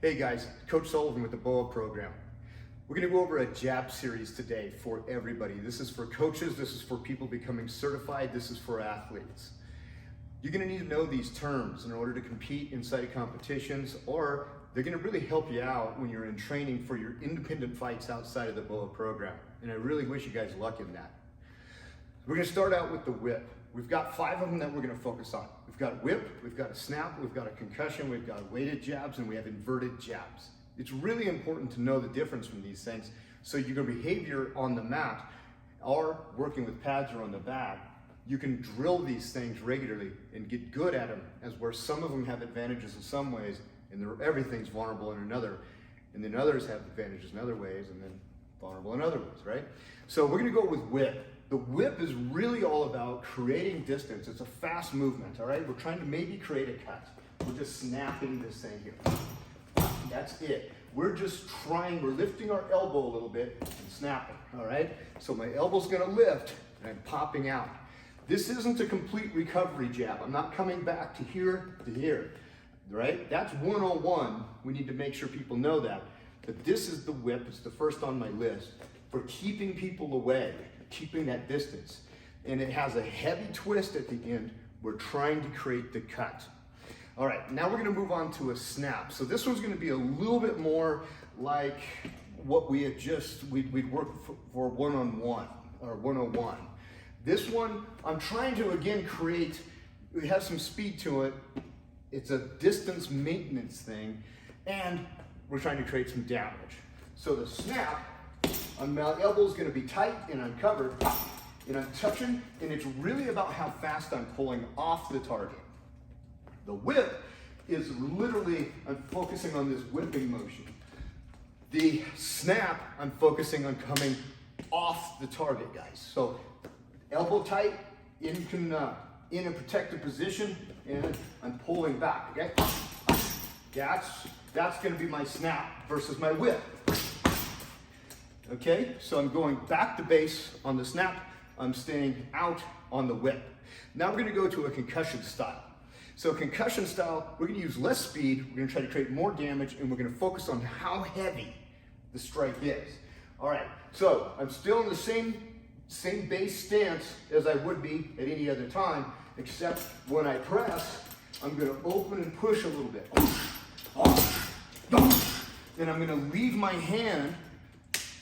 Hey guys, Coach Sullivan with the B.O.A program. We're going to go over a jab series today for everybody. This is for coaches, this is for people becoming certified, this is for athletes. You're going to need to know these terms in order to compete inside of competitions, or they're going to really help you out when you're in training for your independent fights outside of the B.O.A program. And I really wish you guys luck in that. We're going to start out with the whip. We've got 5 of them that we're going to focus on. We've got a whip, we've got a snap, we've got a concussion, we've got weighted jabs, and we have inverted jabs. It's really important to know the difference from these things so your behavior on the mat or working with pads or on the bag, you can drill these things regularly and get good at them, as where some of them have advantages in some ways and everything's vulnerable in another, and then others have advantages in other ways and then vulnerable in other ways, right? So we're going to go with whip. The whip is really all about creating distance. It's a fast movement, all right? We're trying to maybe create a cut. We're just snapping this thing here. That's it. We're just trying, we're lifting our elbow a little bit and snapping, all right? So my elbow's gonna lift and I'm popping out. This isn't a complete recovery jab. I'm not coming back to here, right? That's 101. We need to make sure people know that. But this is the whip. It's the first on my list for keeping people away, keeping that distance. And it has a heavy twist at the end. We're trying to create the cut. All right, now we're gonna move on to a snap. So this one's gonna be a little bit more like what we had we'd work for one-on-one or 101. This one, I'm trying to again create, we have some speed to it. It's a distance maintenance thing, and we're trying to create some damage. So the snap, my elbow's gonna be tight and I'm covered, and I'm touching, and it's really about how fast I'm pulling off the target. The whip is literally, I'm focusing on this whipping motion. The snap, I'm focusing on coming off the target, guys. So elbow tight, in a protected position, and I'm pulling back, okay? That's gonna be my snap versus my whip. Okay, so I'm going back to base on the snap, I'm staying out on the whip. Now we're gonna go to a concussion style. So concussion style, we're gonna use less speed, we're gonna try to create more damage, and we're gonna focus on how heavy the strike is. All right, so I'm still in the same base stance as I would be at any other time, except when I press, I'm gonna open and push a little bit. And I'm gonna leave my hand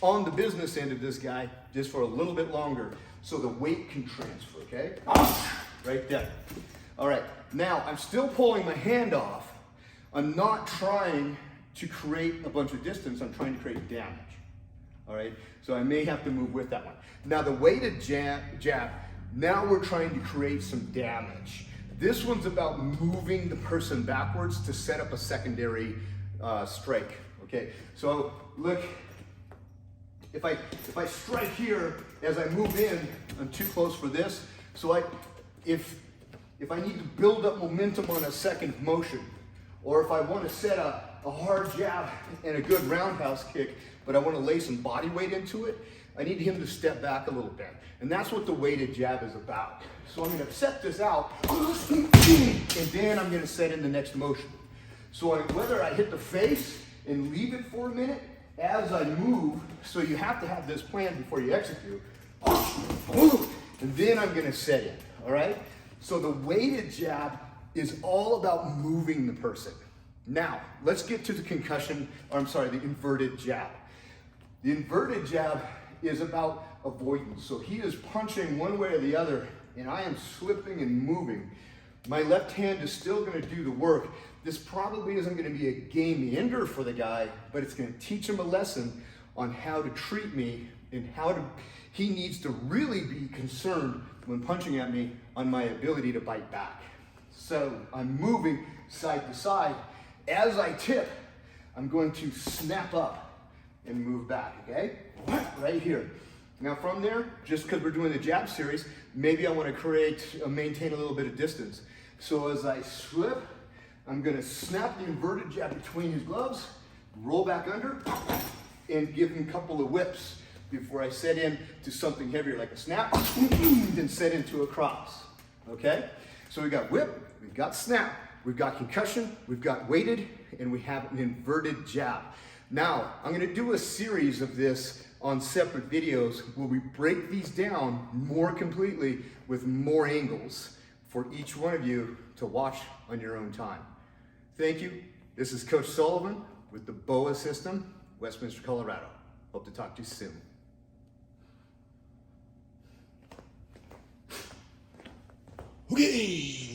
on the business end of this guy just for a little bit longer so the weight can transfer, okay? Right there. All right, now I'm still pulling my hand off. I'm not trying to create a bunch of distance, I'm trying to create damage. All right, so I may have to move with that one. Now the weighted jab, now we're trying to create some damage. This one's about moving the person backwards to set up a secondary strike, okay? So look, if I strike here, as I move in, I'm too close for this. So if I need to build up momentum on a second motion, or if I want to set a hard jab and a good roundhouse kick, but I want to lay some body weight into it, I need him to step back a little bit. And that's what the weighted jab is about. So I'm going to set this out, and then I'm going to set in the next motion. So whether I hit the face and leave it for a minute, as I move, so you have to have this plan before you execute, and then I'm going to set in, all right? So the weighted jab is all about moving the person. Now, let's get to the the inverted jab. The inverted jab is about avoidance. So he is punching one way or the other, and I am slipping and moving. My left hand is still going to do the work. This probably isn't going to be a game ender for the guy, but it's going to teach him a lesson on how to treat me and he needs to really be concerned when punching at me on my ability to bite back. So I'm moving side to side. As I tip, I'm going to snap up and move back, okay? Right here. Now from there, just because we're doing the jab series, maybe I want to maintain a little bit of distance. So as I slip, I'm going to snap the inverted jab between his gloves, roll back under, and give him a couple of whips before I set in to something heavier like a snap, then set into a cross, okay? So we got whip, we've got snap, we've got concussion, we've got weighted, and we have an inverted jab. Now, I'm gonna do a series of this on separate videos where we break these down more completely with more angles for each one of you to watch on your own time. Thank you. This is Coach Sullivan with the B.O.A system, Westminster, Colorado. Hope to talk to you soon. Okay.